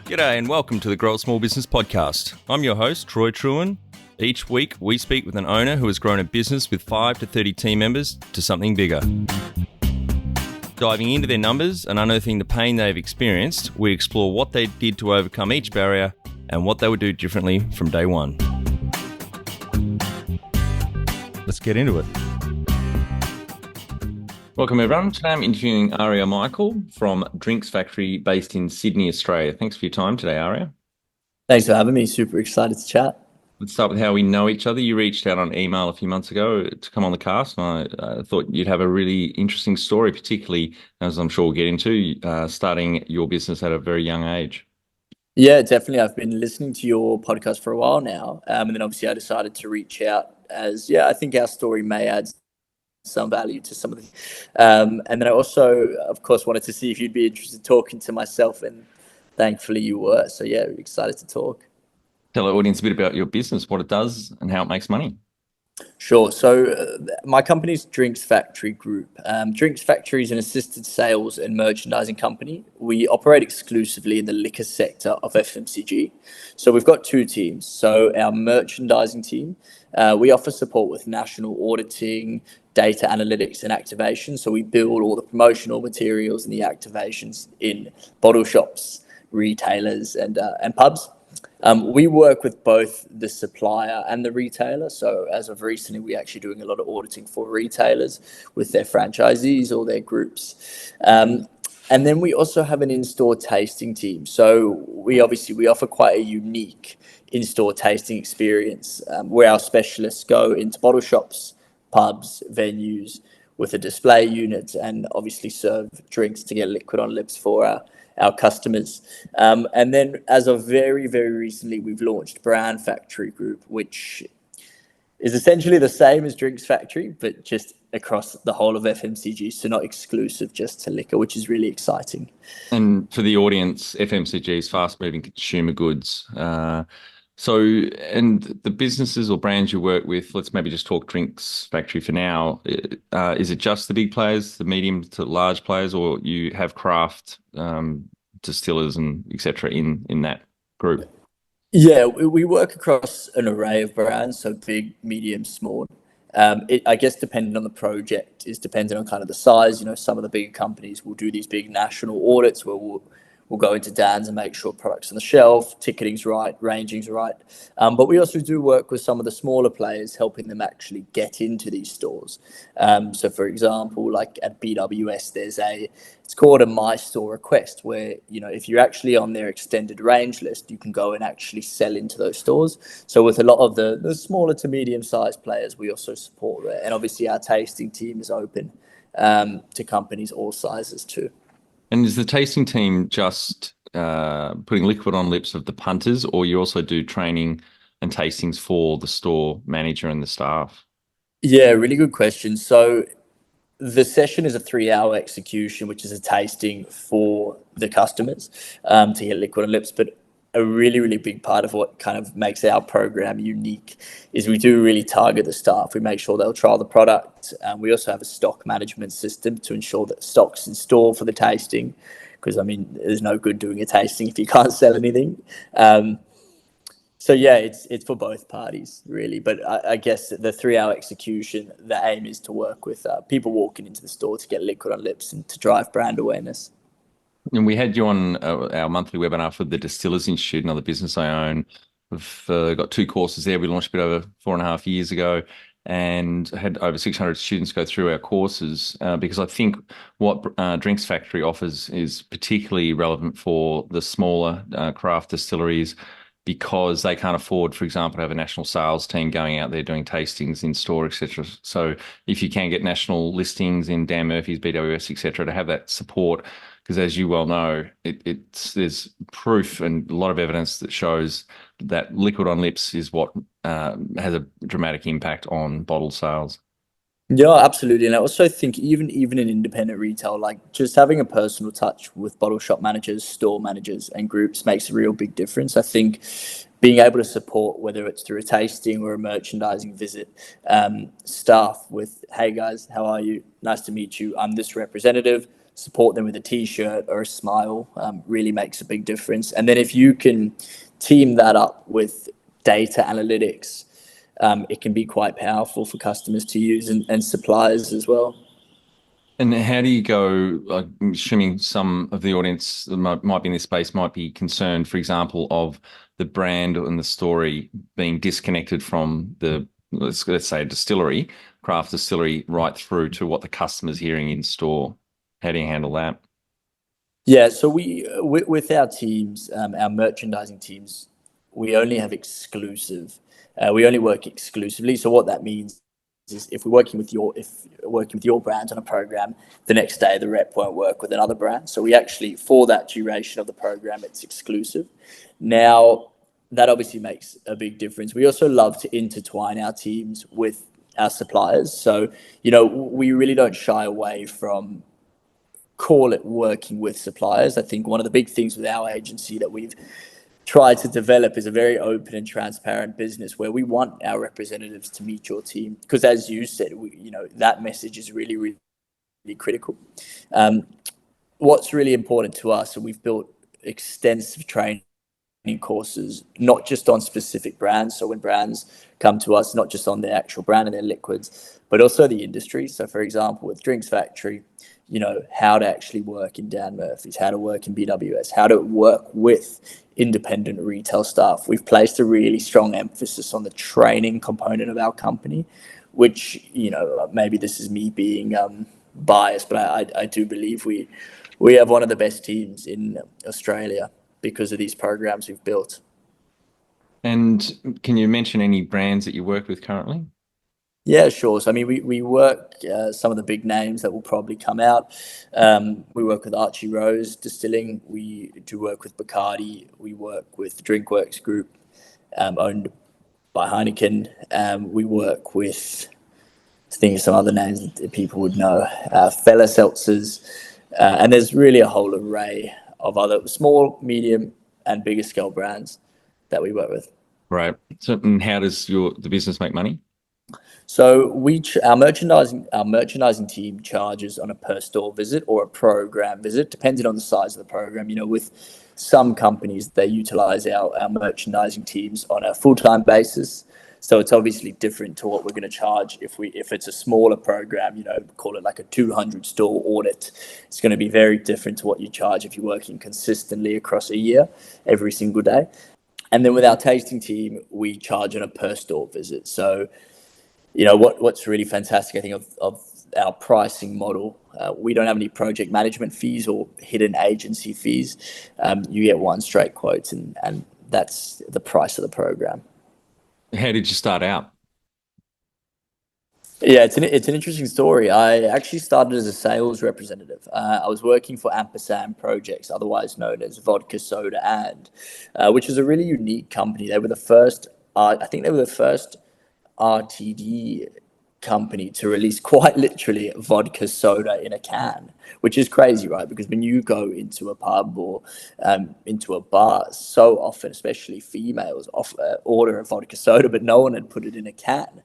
G'day and welcome to the Grow a Small Business Podcast. I'm your host, Troy Truen. Each week, we speak with an owner who has grown a business with 5 to 30 team members to something bigger. Diving into their numbers and unearthing the pain they've experienced, we explore what they did to overcome each barrier and what they would do differently from day one. Let's get into it. Welcome everyone. Today I'm interviewing Ariah Michel from Drinks Factory based in Sydney, Australia. Thanks for your time today, Ariah. Thanks for having me. Super excited to chat. Let's start with how we know each other. You reached out on email a few months ago to come on the cast, and I thought you'd have a really interesting story, particularly, as I'm sure we'll get into, starting your business at a very young age. Yeah, definitely. I've been listening to your podcast for a while now, and then obviously I decided to reach out as, I think our story may add some value to some of the and then I also, of course, wanted to see if you'd be interested in talking to myself, and thankfully you were. So yeah, excited to talk. Tell our audience a bit about your business, what it does and how it makes money. Sure. So my company's Drinks Factory Group. Drinks Factory is an assisted sales and merchandising company. We operate exclusively in the liquor sector of FMCG. So we've got two teams. So our merchandising team, we offer support with national auditing, data analytics and activation. So we build all the promotional materials and the activations in bottle shops, retailers and pubs. We work with both the supplier and the retailer. So as of recently, we're actually doing a lot of auditing for retailers with their franchisees or their groups. And then we also have an in-store tasting team. So we offer quite a unique in-store tasting experience where our specialists go into bottle shops, pubs, venues with a display unit and obviously serve drinks to get liquid on lips for our customers. And then as of very, very recently, we've launched Brand Factory Group, which is essentially the same as Drinks Factory, but just across the whole of FMCG, so not exclusive just to liquor, which is really exciting. And for the audience, FMCG is fast-moving consumer goods. And the businesses or brands you work with, let's maybe just talk Drinks Factory for now. Is it just the big players, the medium to large players, or you have craft distillers and etc. in that group? Yeah, we work across an array of brands, so big, medium, small. I guess depending on the project is dependent on kind of the size. You know, some of the bigger companies will do these big national audits where we'll go into Dan's and make sure products on the shelf, ticketing's right, ranging's right. But we also do work with some of the smaller players, helping them actually get into these stores. So for example, like at BWS, it's called a My Store request, where, you know, if you're actually on their extended range list, you can go and actually sell into those stores. So with a lot of the smaller to medium sized players, we also support that. And obviously our tasting team is open to companies all sizes too. And is the tasting team just putting liquid on lips of the punters, or you also do training and tastings for the store manager and the staff? Yeah, really good question. So the session is a 3-hour execution, which is a tasting for the customers to get liquid on lips. But a really, really big part of what kind of makes our program unique is we do really target the staff. We make sure they'll trial the product. We also have a stock management system to ensure that stock's in store for the tasting, because, I mean, there's no good doing a tasting if you can't sell anything. So yeah, it's for both parties really. But I guess the 3-hour execution, the aim is to work with people walking into the store to get liquid on lips and to drive brand awareness. And we had you on our monthly webinar for the Distillers Institute, another business I own. We've got 2 courses there. We launched a bit over 4.5 years ago and had over 600 students go through our courses because I think what Drinks Factory offers is particularly relevant for the smaller craft distilleries, because they can't afford, for example, to have a national sales team going out there doing tastings in store, etc. So if you can get national listings in Dan Murphy's, BWS, etc., to have that support, because as you well know, there's proof and a lot of evidence that shows that liquid on lips is what has a dramatic impact on bottle sales. Yeah, absolutely. And I also think even in independent retail, like just having a personal touch with bottle shop managers, store managers and groups makes a real big difference. I think being able to support, whether it's through a tasting or a merchandising visit, staff with, hey guys, how are you? Nice to meet you. I'm this representative. support them with a t-shirt or a smile, really makes a big difference. And then if you can team that up with data analytics, it can be quite powerful for customers to use, and suppliers as well. And how do you go, I'm assuming some of the audience that might be in this space might be concerned, for example, of the brand and the story being disconnected from the, let's say a distillery, craft distillery, right through to what the customer's hearing in store. How do you handle that? Yeah, so with our teams, our merchandising teams, we only have exclusive. We only work exclusively. So what that means is if working with your brand on a program, the next day the rep won't work with another brand. So we actually, for that duration of the program, it's exclusive. Now, that obviously makes a big difference. We also love to intertwine our teams with our suppliers. So, we really don't shy away from, call it, working with suppliers. I think one of the big things with our agency that we've tried to develop is a very open and transparent business where we want our representatives to meet your team, because as you said, that message is really, really, really critical. What's really important to us, and we've built extensive training courses, not just on specific brands. So when brands come to us, not just on their actual brand and their liquids, but also the industry. So for example, with Drinks Factory, how to actually work in Dan Murphy's, how to work in BWS, how to work with independent retail staff. We've placed a really strong emphasis on the training component of our company, which, maybe this is me being biased, but I do believe we have one of the best teams in Australia because of these programs we've built. And can you mention any brands that you work with currently? Yeah, sure. So, I mean, we work some of the big names that will probably come out. We work with Archie Rose Distilling. We do work with Bacardi. We work with the Drinkworks Group, owned by Heineken. We work with, I think, some other names that people would know, Fella Seltzers. And there's really a whole array of other small, medium, and bigger scale brands that we work with. Right. So, and how does the business make money? So our merchandising team charges on a per store visit or a program visit, depending on the size of the program. With some companies, they utilize our merchandising teams on a full-time basis. So it's obviously different to what we're going to charge if it's a smaller program, call it like a 200 store audit. It's going to be very different to what you charge if you're working consistently across a year, every single day. And then with our tasting team, we charge on a per store visit. So what's really fantastic, I think, of our pricing model, we don't have any project management fees or hidden agency fees. You get one straight quote, and that's the price of the program. How did you start out? Yeah, it's an interesting story. I actually started as a sales representative. I was working for Ampersand Projects, otherwise known as Vodka Soda and, which is a really unique company. They were the first, I think they were the first RTD company to release, quite literally, vodka soda in a can, which is crazy, right? Because when you go into a pub or into a bar, so often, especially females, order a vodka soda, but no one had put it in a can.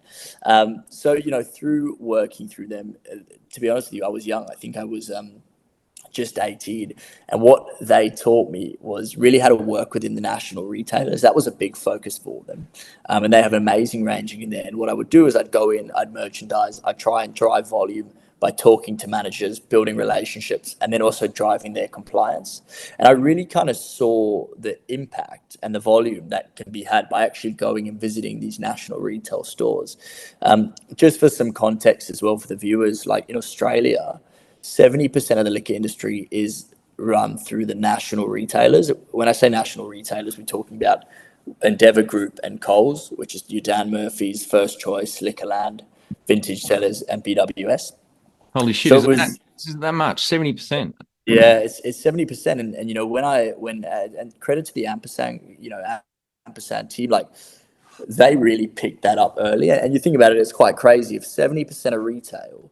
So through working through them, to be honest with you, I was young. I think I was just 18. And what they taught me was really how to work within the national retailers. That was a big focus for them. And they have amazing ranging in there. And what I would do is I'd go in, I'd merchandise, I'd try and drive volume by talking to managers, building relationships, and then also driving their compliance. And I really kind of saw the impact and the volume that can be had by actually going and visiting these national retail stores. Just for some context as well for the viewers, like in Australia, 70% of the liquor industry is run through the national retailers. When I say national retailers, we're talking about Endeavour Group and Coles, which is your Dan Murphy's, First Choice, Liquorland, Vintage Cellars, and BWS. Holy shit, So it was, is that much? 70%. yeah, it's 70%. And and credit to the Ampersand, Ampersand team, like they really picked that up early. And you think about it, it's quite crazy. If 70% of retail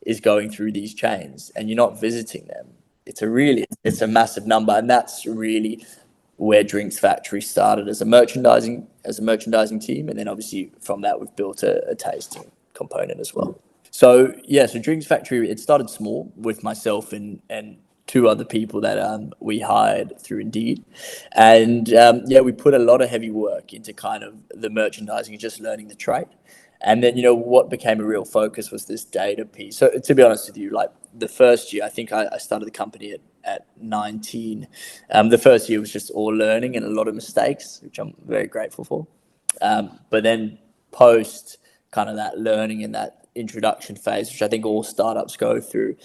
is going through these chains and you're not visiting them, it's a massive number. And that's really where Drinks Factory started as a merchandising team, and then obviously from that we've built a tasting component as well. So yeah, so Drinks Factory, it started small with myself and two other people that we hired through Indeed, and yeah, we put a lot of heavy work into kind of the merchandising and just learning the trade. And then what became a real focus was this data piece. So to be honest with you, like the first year, I think I started the company at 19. The first year was just all learning and a lot of mistakes, which I'm very grateful for. But then post kind of that learning and that introduction phase, which I think all startups go through,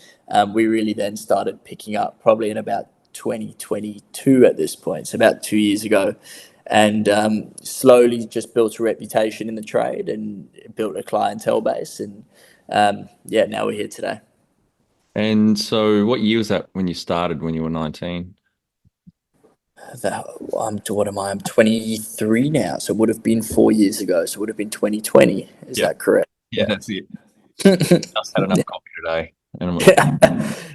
we really then started picking up probably in about 2022 at this point, so about 2 years ago, and slowly just built a reputation in the trade and built a clientele base. And yeah, now we're here today. And so what year was that when you started when you were 19? What am I? I'm 23 now, so it would have been 4 years ago. So it would have been 2020. Is Yeah. that correct? Yeah, that's it. Just had enough coffee today. Yeah.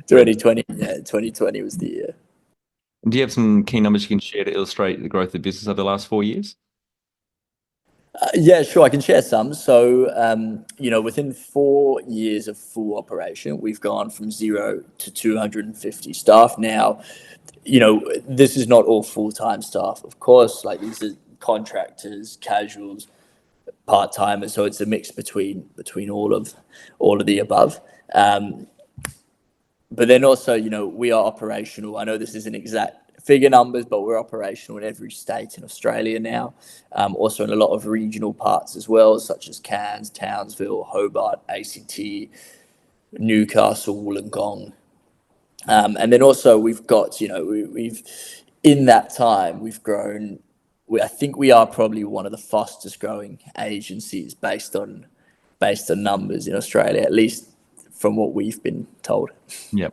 2020. Yeah, 2020 was the year. Do you have some key numbers you can share to illustrate the growth of the business over the last 4 years? Yeah, sure. I can share some. So, within 4 years of full operation, we've gone from 0 to 250 staff. Now, this is not all full-time staff, of course. Like these are contractors, casuals, part-timers. So it's a mix between all of the above. But then also, we are operational. I know this isn't exact figure numbers, but we're operational in every state in Australia now. Also in a lot of regional parts as well, such as Cairns, Townsville, Hobart, ACT, Newcastle, Wollongong. And then also we've got, we've in that time we've grown. I think we are probably one of the fastest growing agencies based on numbers in Australia, at least from what we've been told. Yep.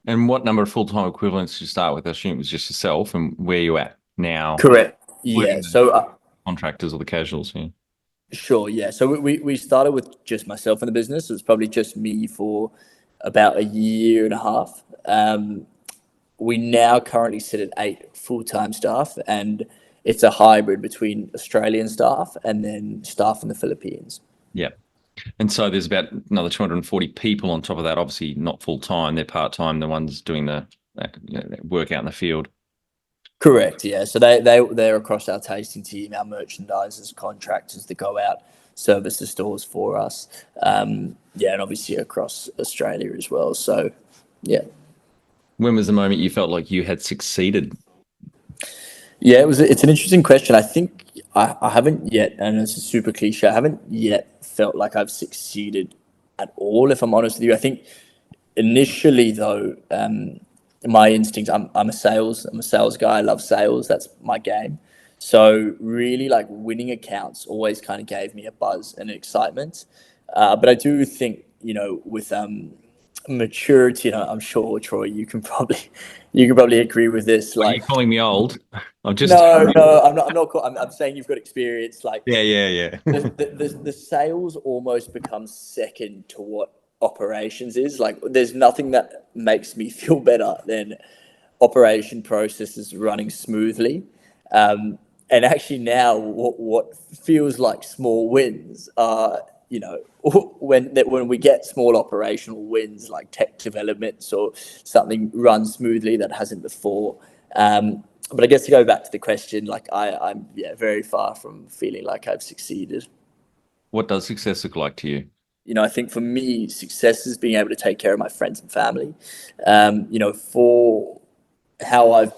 And what number of full-time equivalents did you start with? I assume it was just yourself, and where you at now, Correct. Yeah. including the So contractors or the casuals? Yeah. sure. Yeah. So we started with just myself in the business. It was probably just me for about a year and a half. We now currently sit at 8 full-time staff, and it's a hybrid between Australian staff and then staff in the Philippines. Yeah. And so there's about another 240 people on top of that. Obviously not full-time, they're part-time, the ones doing the that work out in the field. Correct. Yeah. So they're across our tasting team, our merchandisers, contractors that go out, service the stores for us. Yeah, and obviously across Australia as well. So, yeah. When was the moment you felt like you had succeeded? Yeah, it's an interesting question. I think I haven't yet, and it's a super cliche, I haven't yet felt like I've succeeded at all, if I'm honest with you. I think initially though, my instincts, I'm a sales guy. I love sales. That's my game. So really like winning accounts always kind of gave me a buzz and excitement. But I do think, with maturity, and I'm sure Troy, you can probably agree with this. Are you Like, calling me old? I'm just no, I'm not. I'm saying you've got experience. Like yeah, yeah, the, yeah. the sales almost becomes second to what operations is. Like there's nothing that makes me feel better than operation processes running smoothly. And actually now what feels like small wins are, when we get small operational wins like tech developments or something runs smoothly that hasn't before. But I guess to go back to the question, like I'm very far from feeling like I've succeeded. What does success look like to you? I think for me, success is being able to take care of my friends and family. For how I've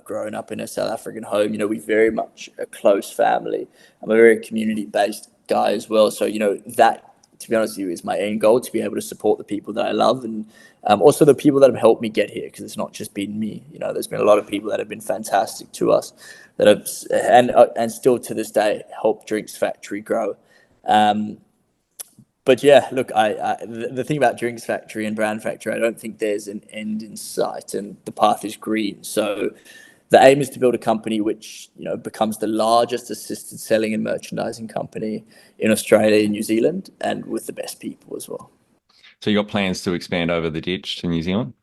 grown up in a South African home. We very much a close family. I'm a very community-based guy as well. So, that, to be honest with you, is my end goal, to be able to support the people that I love and also the people that have helped me get here, because it's not just been me. There's been a lot of people that have been fantastic to us that have, and still to this day, helped Drinks Factory grow. But yeah, look, the thing about Drinks Factory and Brand Factory, I don't think there's an end in sight, and the path is green. So the aim is to build a company which becomes the largest assisted selling and merchandising company in Australia and New Zealand, and with the best people as well. So you got plans to expand over the ditch to New Zealand?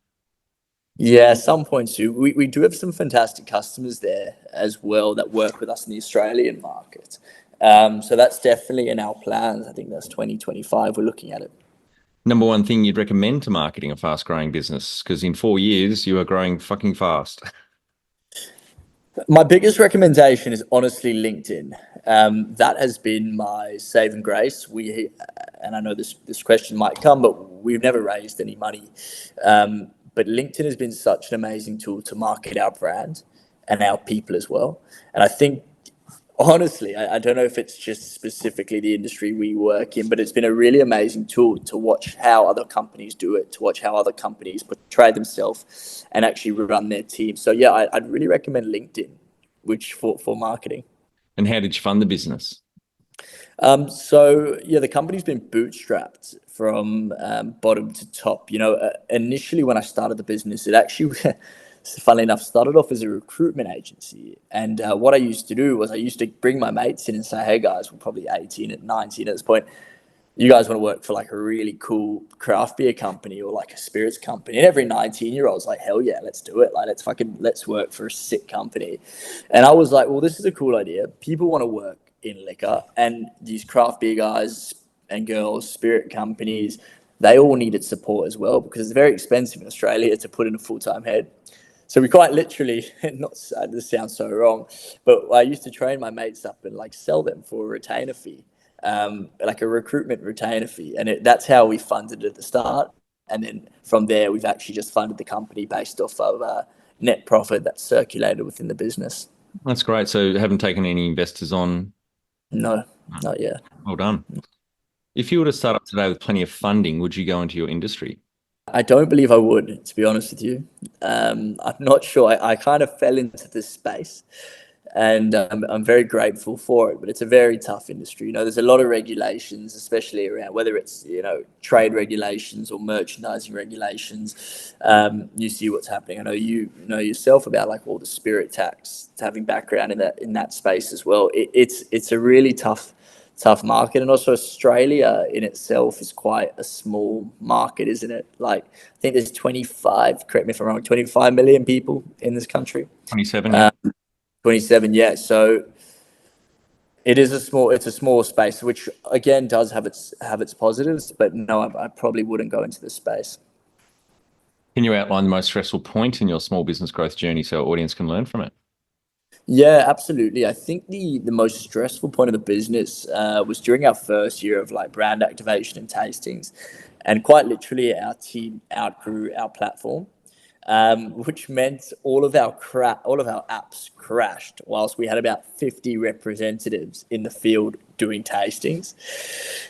Yeah, some point too. We do have some fantastic customers there as well that work with us in the Australian market. So that's definitely in our plans. I think that's 2025. We're looking at it. Number one thing you'd recommend to marketing a fast growing business? Because in 4 years, you are growing fucking fast. My biggest recommendation is honestly LinkedIn. That has been my saving grace. And I know this question might come, but we've never raised any money. But LinkedIn has been such an amazing tool to market our brand and our people as well. And I think, honestly, I don't know if it's just specifically the industry we work in, but it's been a really amazing tool to watch how other companies do it, to watch how other companies portray themselves and actually run their team. So yeah, I'd really recommend LinkedIn, which for marketing. And how did you fund the business? So yeah, the company's been bootstrapped from bottom to top. Initially when I started the business, it actually, funnily enough, started off as a recruitment agency. And what I used to do was I used to bring my mates in and say, "Hey guys, we're probably 18 at 19 at this point. You guys want to work for like a really cool craft beer company or like a spirits company?" And every 19-year-old's like, "Hell yeah, let's do it. Like, let's work for a sick company." And I was like, well, this is a cool idea. People want to work in liquor, and these craft beer guys and girls, spirit companies, they all needed support as well because it's very expensive in Australia to put in a full-time head. So we quite literally, not this sounds so wrong, but I used to train my mates up and like sell them for a retainer fee, like a recruitment retainer fee. And that's how we funded it at the start. And then from there, we've actually just funded the company based off of net profit that's circulated within the business. That's great. So haven't taken any investors on? No, not yet. Well done. If you were to start up today with plenty of funding, would you go into your industry? I don't believe I would, to be honest with you. I'm not sure. I kind of fell into this space and I'm very grateful for it, but it's a very tough industry. There's a lot of regulations, especially around whether it's, trade regulations or merchandising regulations. You see what's happening. I know you know yourself about like all the spirit tax, having background in that space as well. It's a really tough market, and also Australia in itself is quite a small market, isn't it? Like I think there's 25, correct me if I'm wrong, 25 million people in this country. 27, yeah. 27, yeah. So it's a small space, which again does have its positives, but no, I probably wouldn't go into this space. Can you outline the most stressful point in your small business growth journey so our audience can learn from it? Yeah, absolutely. I think the most stressful point of the business was during our first year of like brand activation and tastings, and quite literally our team outgrew our platform, which meant all of our apps crashed whilst we had about 50 representatives in the field doing tastings.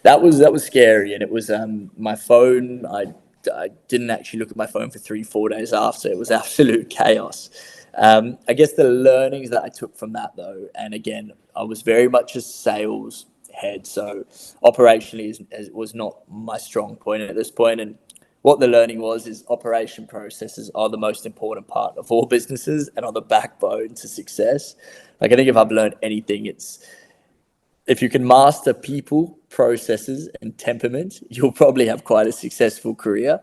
That was scary, and it was my phone. I didn't actually look at my phone for 3-4 days after. It was absolute chaos. I guess the learnings that I took from that, though, and again, I was very much a sales head, so operationally was not my strong point at this point. And what the learning was is operation processes are the most important part of all businesses and are the backbone to success. Like I think if I've learned anything, it's if you can master people, processes, and temperament, you'll probably have quite a successful career.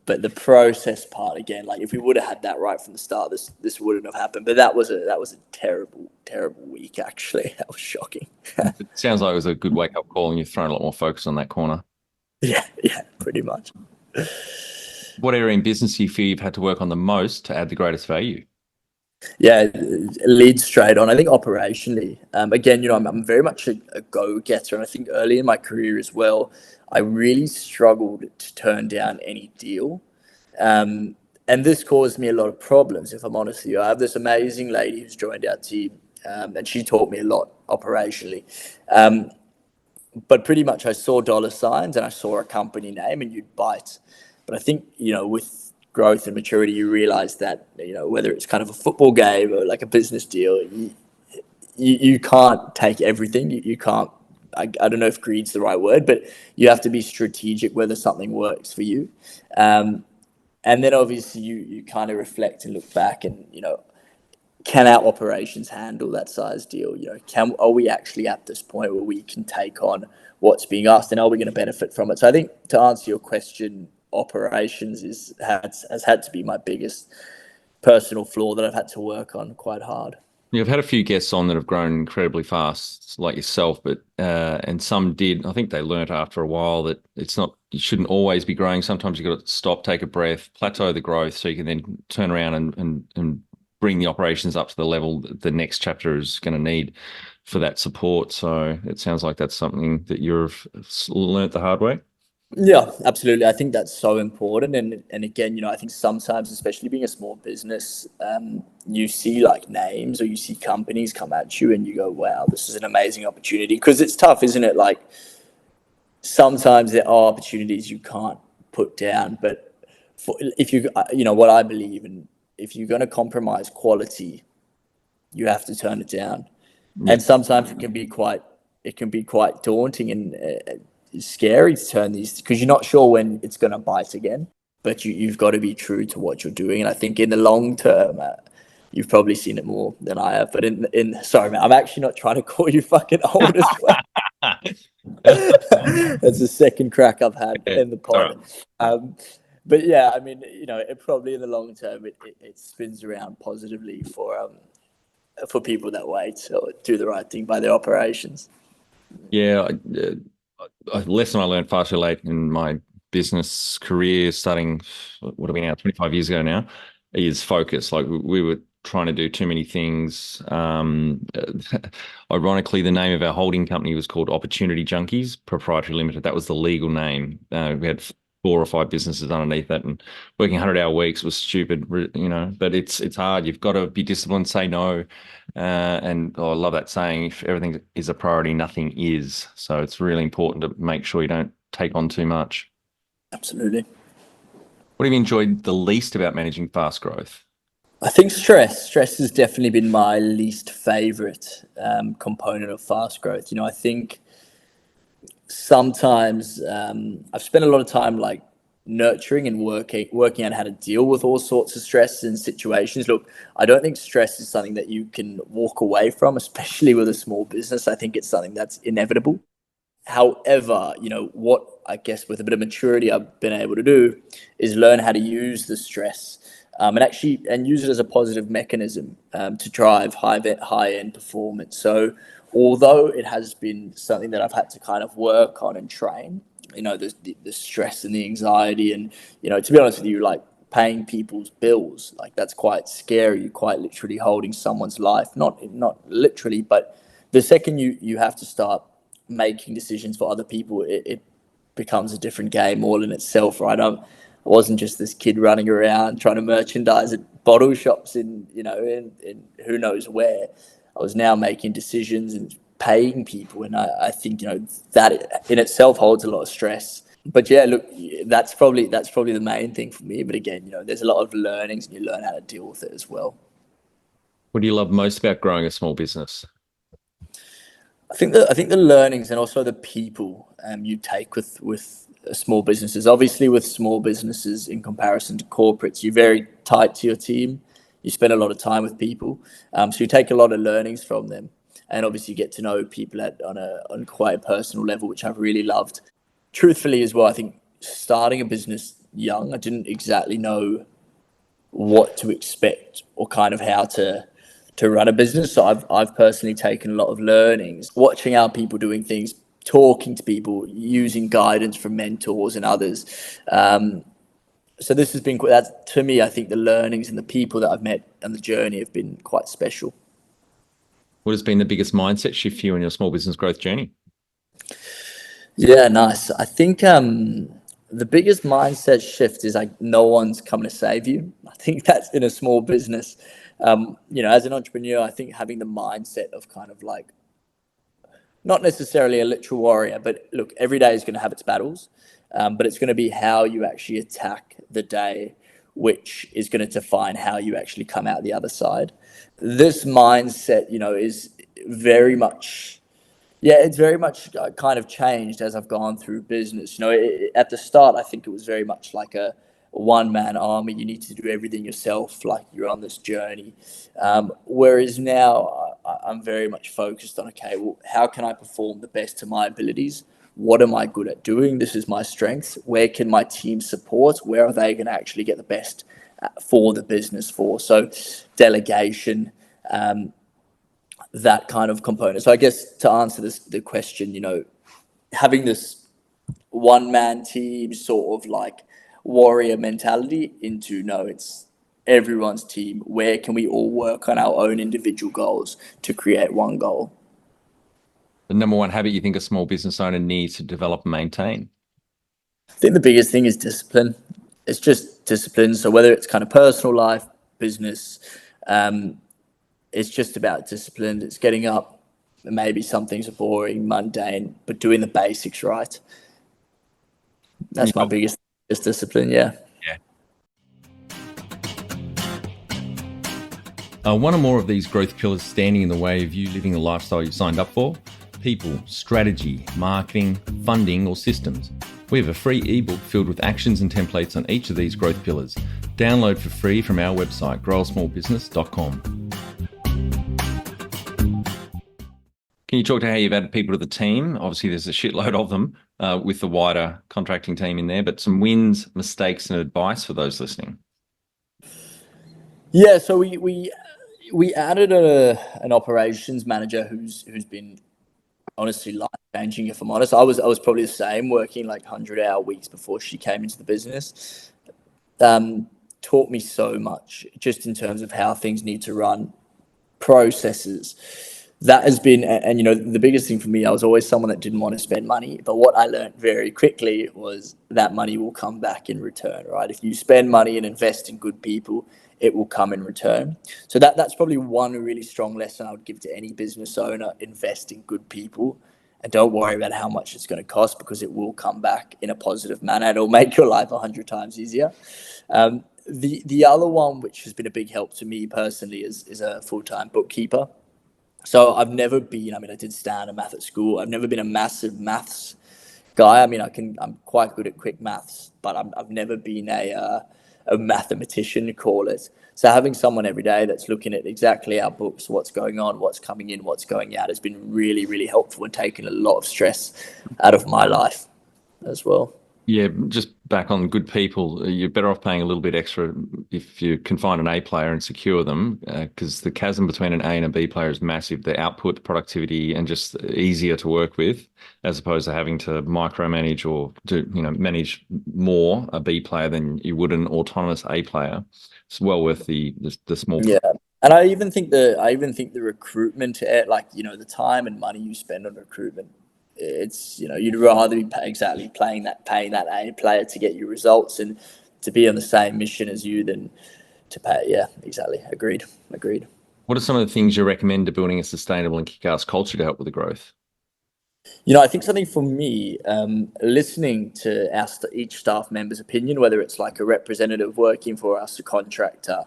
But the process part, again, like if we would have had that right from the start, this wouldn't have happened. But that was a terrible week. Actually, that was shocking. It sounds like it was a good wake up call and you've thrown a lot more focus on that corner. Yeah, pretty much. What area in business do you feel you've had to work on the most to add the greatest value? Yeah, lead straight on. I think operationally, again, I'm very much a go-getter, and I think early in my career as well, I really struggled to turn down any deal, and this caused me a lot of problems. If I'm honest with you, I have this amazing lady who's joined our team, and she taught me a lot operationally. But pretty much, I saw dollar signs and I saw a company name, and you'd bite. But I think with growth and maturity, you realize that whether it's kind of a football game or like a business deal, you can't take everything. You can't. I don't know if greed's the right word, but you have to be strategic whether something works for you. And then obviously you kind of reflect and look back, and can our operations handle that size deal? Are we actually at this point where we can take on what's being asked, and are we going to benefit from it? So I think to answer your question, operations has had to be my biggest personal flaw that I've had to work on quite hard. You've had a few guests on that have grown incredibly fast, like yourself, but and some did. I think they learnt after a while that it's not, you shouldn't always be growing. Sometimes you've got to stop, take a breath, plateau the growth, so you can then turn around and bring the operations up to the level that the next chapter is going to need for that support. So it sounds like that's something that you've learnt the hard way. Yeah, absolutely. I think that's so important. And again, I think sometimes, especially being a small business, you see like names or you see companies come at you and you go, wow, this is an amazing opportunity. Because it's tough, isn't it? Like sometimes there are opportunities you can't put down, but if what I believe in, if you're going to compromise quality, you have to turn it down. Yeah. And sometimes it can be quite daunting and scary to turn these because you're not sure when it's going to bite again. But you've got to be true to what you're doing. And I think in the long term, you've probably seen it more than I have. But in sorry, man, I'm actually not trying to call you fucking old as well. That's the second crack I've had Yeah. in the All right. pod. But yeah, I mean, it probably in the long term it spins around positively for people that wait or do the right thing by their operations. Yeah, a lesson I learned far too late in my business career, starting what are we now, 25 years ago now, is focus. Like we were trying to do too many things. Ironically, the name of our holding company was called Opportunity Junkies Proprietary Limited. That was the legal name. We had four or five businesses underneath that, and working 100-hour weeks was stupid, but it's hard. You've got to be disciplined, say no. And I love that saying, if everything is a priority, nothing is. So it's really important to make sure you don't take on too much. Absolutely. What have you enjoyed the least about managing fast growth? I think stress. Stress has definitely been my least favorite component of fast growth. I think sometimes I've spent a lot of time like nurturing and working out how to deal with all sorts of stress and situations. Look, I don't think stress is something that you can walk away from, especially with a small business. I think it's something that's inevitable. However, what I guess with a bit of maturity I've been able to do is learn how to use the stress and use it as a positive mechanism to drive high end performance. So, although it has been something that I've had to kind of work on and train, the stress and the anxiety, and to be honest with you, like paying people's bills, like that's quite scary. You're quite literally holding someone's life, not literally, but the second you have to start making decisions for other people, it becomes a different game all in itself, right? I wasn't just this kid running around trying to merchandise at bottle shops in who knows where. I was now making decisions and paying people, and I think that in itself holds a lot of stress. But yeah, look, that's probably the main thing for me. But again, there's a lot of learnings, and you learn how to deal with it as well. What do you love most about growing a small business? I think the learnings and also the people you take with small businesses. Obviously, with small businesses in comparison to corporates, you're very tight to your team. You spend a lot of time with people, so you take a lot of learnings from them, and obviously get to know people on quite a personal level, which I've really loved. Truthfully, as well, I think starting a business young, I didn't exactly know what to expect or kind of how to run a business. So I've personally taken a lot of learnings, watching how people doing things, talking to people, using guidance from mentors and others. So this has been that to me. I think the learnings and the people that I've met and the journey have been quite special. What has been the biggest mindset shift for you in your small business growth journey? Yeah, nice. I think the biggest mindset shift is like no one's coming to save you. I think that's in a small business. As an entrepreneur, I think having the mindset of kind of like not necessarily a literal warrior, but look, every day is going to have its battles, but it's going to be how you actually attack the day, which is going to define how you actually come out the other side. This mindset, is very much yeah, it's very much kind of changed as I've gone through business. At the start, I think it was very much like a one-man army. You need to do everything yourself, like you're on this journey. Whereas now, I'm very much focused on, okay, well, how can I perform the best to my abilities? What am I good at doing? This is my strength. Where can my team support? Where are they going to actually get the best for the business for? So delegation, that kind of component. So I guess to answer the question, having this one-man team sort of like warrior mentality into, no, it's everyone's team. Where can we all work on our own individual goals to create one goal? The number one habit you think a small business owner needs to develop and maintain? I think the biggest thing is discipline. It's just discipline. So whether it's kind of personal life, business, it's just about discipline. It's getting up. Maybe some things are boring, mundane, but doing the basics right. That's my biggest just discipline. Yeah. Yeah. Are one or more of these growth pillars standing in the way of you living the lifestyle you signed up for? People, strategy, marketing, funding, or systems? We have a free ebook filled with actions and templates on each of these growth pillars. Download for free from our website, growasmallbusiness.com. Can you talk to how you've added people to the team? Obviously, there's a shitload of them with the wider contracting team in there, but some wins, mistakes, and advice for those listening. Yeah, so we added an operations manager who's been honestly life changing. If I'm honest, I was probably the same, working like 100-hour weeks before she came into the business. Taught me so much just in terms of how things need to run, processes. That has been, and the biggest thing for me, I was always someone that didn't want to spend money. But what I learned very quickly was that money will come back in return, right? If you spend money and invest in good people, it will come in return. So that's probably one really strong lesson I would give to any business owner: invest in good people, and don't worry about how much it's going to cost, because it will come back in a positive manner. It'll make your life 100 times easier. The other one, which has been a big help to me personally, is a full-time bookkeeper. So I've never been, I did standard math at school. I've never been a massive maths guy. I'm quite good at quick maths, but I've never been a mathematician, call it. So having someone every day that's looking at exactly our books, what's going on, what's coming in, what's going out, has been really, really helpful and taken a lot of stress out of my life as well. Yeah, just back on good people, you're better off paying a little bit extra if you can find an A player and secure them, because the chasm between an A and a B player is massive. The output, productivity, and just easier to work with, as opposed to having to micromanage or manage more a B player than you would an autonomous A player. It's well worth the small. Yeah. And I even think the recruitment, the time and money you spend on recruitment, it's, you'd rather be paying that A player to get you results and to be on the same mission as you than to pay. Yeah, exactly. Agreed. What are some of the things you recommend to building a sustainable and kick-ass culture to help with the growth? I think something for me, listening to each staff member's opinion, whether it's like a representative working for us, a contractor,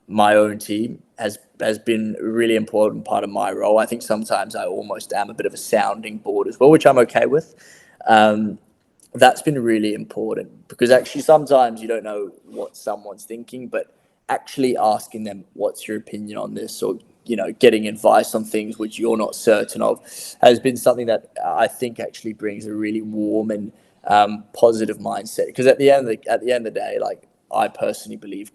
my own team, has been a really important part of my role. I think sometimes I almost am a bit of a sounding board as well, which I'm okay with. That's been really important, because actually sometimes you don't know what someone's thinking, but actually asking them, what's your opinion on this, or getting advice on things which you're not certain of, has been something that I think actually brings a really warm and positive mindset. Because at the end of the day, like, I personally believe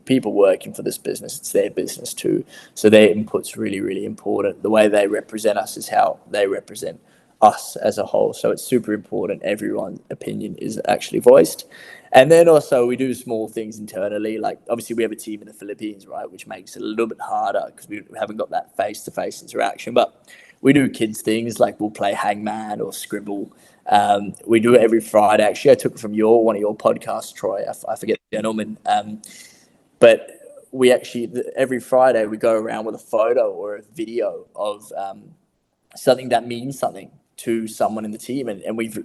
people working for this business, it's their business too. So their input's really, really important. The way they represent us is how they represent us as a whole. So it's super important everyone's opinion is actually voiced. And then also we do small things internally. Like, obviously we have a team in the Philippines, right, which makes it a little bit harder because we haven't got that face-to-face interaction. But we do kids things, like we'll play hangman or scribble. We do it every Friday. Actually, I took it from one of your podcasts, Troy. I forget the gentleman. But we actually, every Friday, we go around with a photo or a video of something that means something to someone in the team. And we've,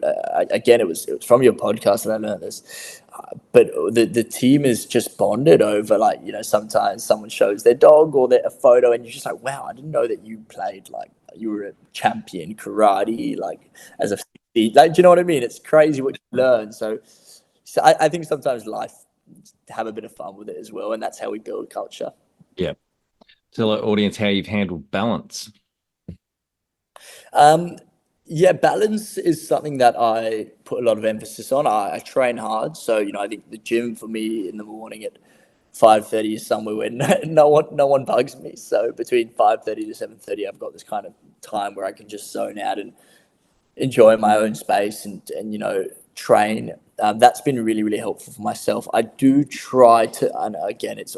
again, it was from your podcast that I learned this. But the team is just bonded over, like, sometimes someone shows their dog or a photo, and you're just like, wow, I didn't know that you played, like, you were a champion karate, like, as a, like, do you know what I mean? It's crazy what you learn. So I think sometimes life, have a bit of fun with it as well, and that's how we build culture. Yeah. Tell our audience how you've handled balance. Yeah, balance is something that I put a lot of emphasis on. I train hard. So, I think the gym for me in the morning at 5:30 is somewhere where no one bugs me. So between 5:30 to 7:30, I've got this kind of time where I can just zone out and enjoy my own space and train. That's been really, really helpful for myself. I do try to, and again, it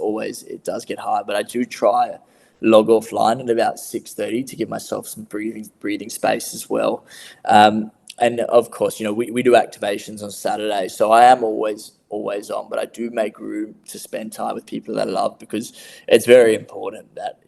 does get hard, but I do try log offline at about 6:30 to give myself some breathing space as well. And of course, we do activations on Saturday, so I am always on, but I do make room to spend time with people that I love, because it's very important that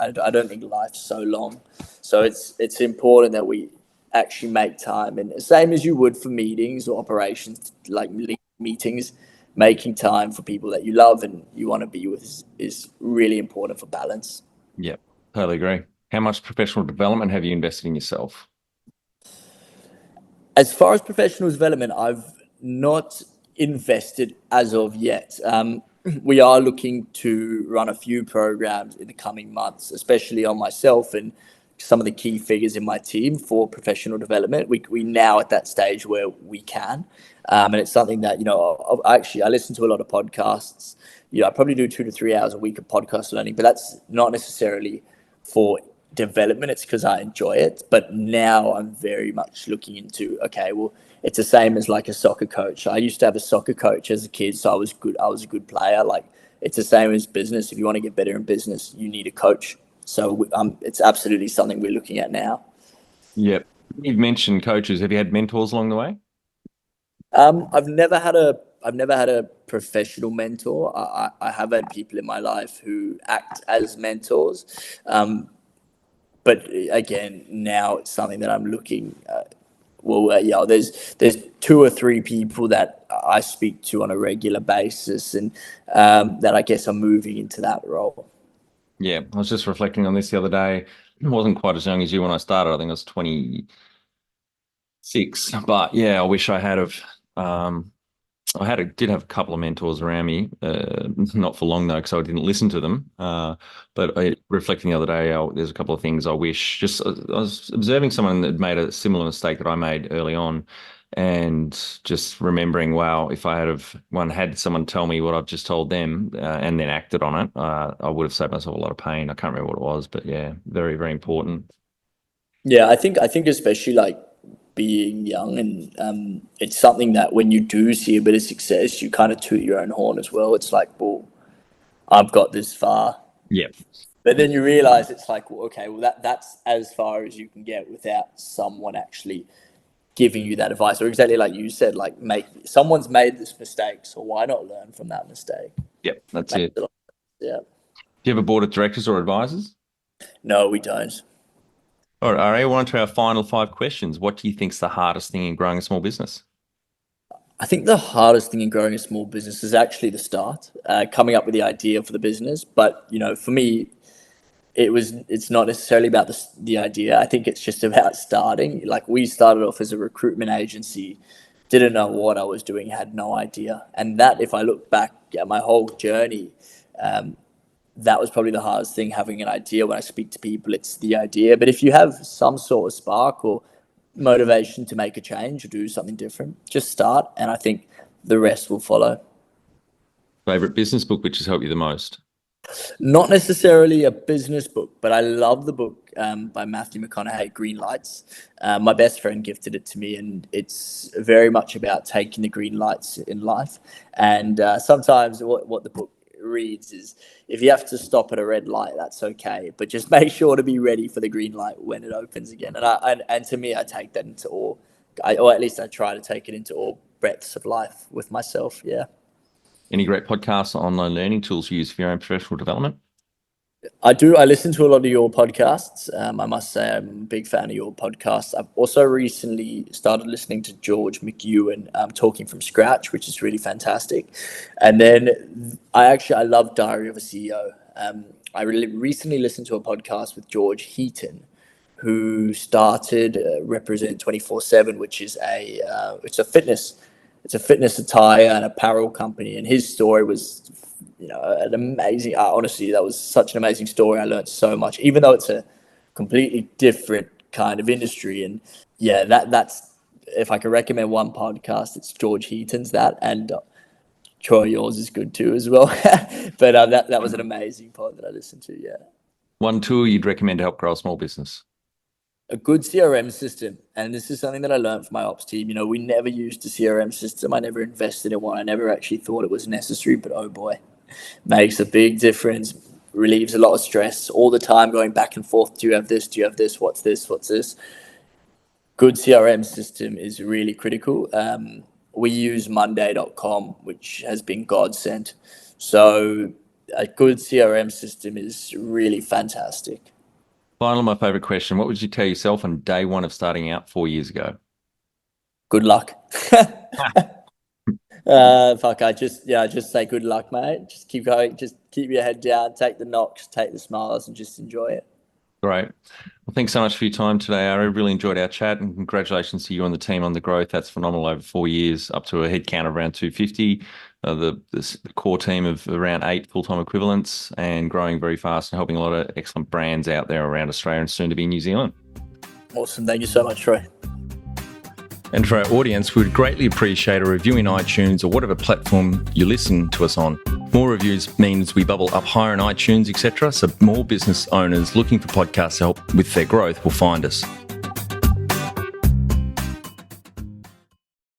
I don't think life's so long, so it's important that we actually make time, and same as you would for meetings or operations, like meetings, making time for people that you love and you want to be with is really important for balance. Yep, totally agree. How much professional development have you invested in yourself? As far as professional development, I've not invested as of yet. We are looking to run a few programs in the coming months, especially on myself and some of the key figures in my team for professional development. We now at that stage where we can, and it's something that I listen to a lot of podcasts. I probably do 2 to 3 hours a week of podcast learning, but that's not necessarily for development. It's because I enjoy it. But now I'm very much looking into, okay, well, it's the same as like a soccer coach. I used to have a soccer coach as a kid, so I was good. I was a good player. Like, it's the same as business. If you want to get better in business, you need a coach. So it's absolutely something we're looking at now. Yep. You've mentioned coaches. Have you had mentors along the way? I've never had a professional mentor. I have had people in my life who act as mentors. But again, now it's something that I'm looking. There's 2 or 3 people that I speak to on a regular basis, and that I guess are moving into that role. Yeah, I was just reflecting on this the other day. I wasn't quite as young as you when I started. I think I was 26. But yeah, I wish I had um, did have a couple of mentors around me, not for long though, because I didn't listen to them. Reflecting the other day, there's a couple of things I wish. I was observing someone that made a similar mistake that I made early on, and just remembering, wow, if I had someone tell me what I've just told them, and then acted on it, I would have saved myself a lot of pain. I can't remember what it was, but yeah, very, very important. Yeah, I think especially like being young, and it's something that when you do see a bit of success, you kind of toot your own horn as well. It's like, well, I've got this far, Yeah. but then you realize it's like, well, okay, well that's as far as you can get without someone actually giving you that advice, or exactly like you said, like someone's made this mistake, so why not learn from that mistake? Yep, that's Makes it. a lot- Yeah. Do you have a board of directors or advisors? No, we don't. All right, Ari, on to our final 5 questions. What do you think's the hardest thing in growing a small business? I think the hardest thing in growing a small business is actually the start, coming up with the idea for the business. But for me, it's not necessarily about the idea. I think it's just about starting. Like, we started off as a recruitment agency, didn't know what I was doing, had no idea. And that, if I look back at my whole journey, that was probably the hardest thing, having an idea. When I speak to people, it's the idea. But if you have some sort of spark or motivation to make a change or do something different, just start, and I think the rest will follow. Favorite business book which has helped you the most? Not necessarily a business book, but I love the book by Matthew McConaughey, Green Lights. My best friend gifted it to me, and it's very much about taking the green lights in life. And sometimes what the book reads is, if you have to stop at a red light, that's okay, but just make sure to be ready for the green light when it opens again. And to me, I take that into or at least I try to take it into all breadths of life with myself. Yeah. Any great podcasts or online learning tools you use for your own professional development? I do. I listen to a lot of your podcasts. I must say I'm a big fan of your podcasts. I've also recently started listening to George McEwen, Talking from Scratch, which is really fantastic. And then I love Diary of a CEO. I really recently listened to a podcast with George Heaton, who started Represent 24/7, which is it's a fitness attire and apparel company. And his story was an amazing, honestly, that was such an amazing story. I learned so much, even though it's a completely different kind of industry. And yeah, that's, if I could recommend one podcast, it's George Heaton's that. And Troy, yours is good too as well. But that was an amazing pod that I listened to. Yeah. One tool you'd recommend to help grow a small business? A good CRM system. And this is something that I learned from my ops team. We never used a CRM system. I never invested in one. I never actually thought it was necessary, but oh boy, makes a big difference. Relieves a lot of stress all the time, going back and forth. Do you have this? Do you have this? What's this? What's this? Good CRM system is really critical. We use monday.com, which has been godsend. So a good CRM system is really fantastic. Finally, my favorite question. What would you tell yourself on day one of starting out 4 years ago? Good luck. I just say good luck, mate. Just keep going. Just keep your head down. Take the knocks, take the smiles, and just enjoy it. Great. Well, thanks so much for your time today, Ari. Really enjoyed our chat, and congratulations to you and the team on the growth. That's phenomenal over 4 years, up to a head count of around 250. The core team of around 8 full-time equivalents, and growing very fast and helping a lot of excellent brands out there around Australia and soon to be New Zealand. Awesome. Thank you so much, Troy. And for our audience, we would greatly appreciate a review in iTunes or whatever platform you listen to us on. More reviews means we bubble up higher in iTunes, etc. So more business owners looking for podcasts to help with their growth will find us.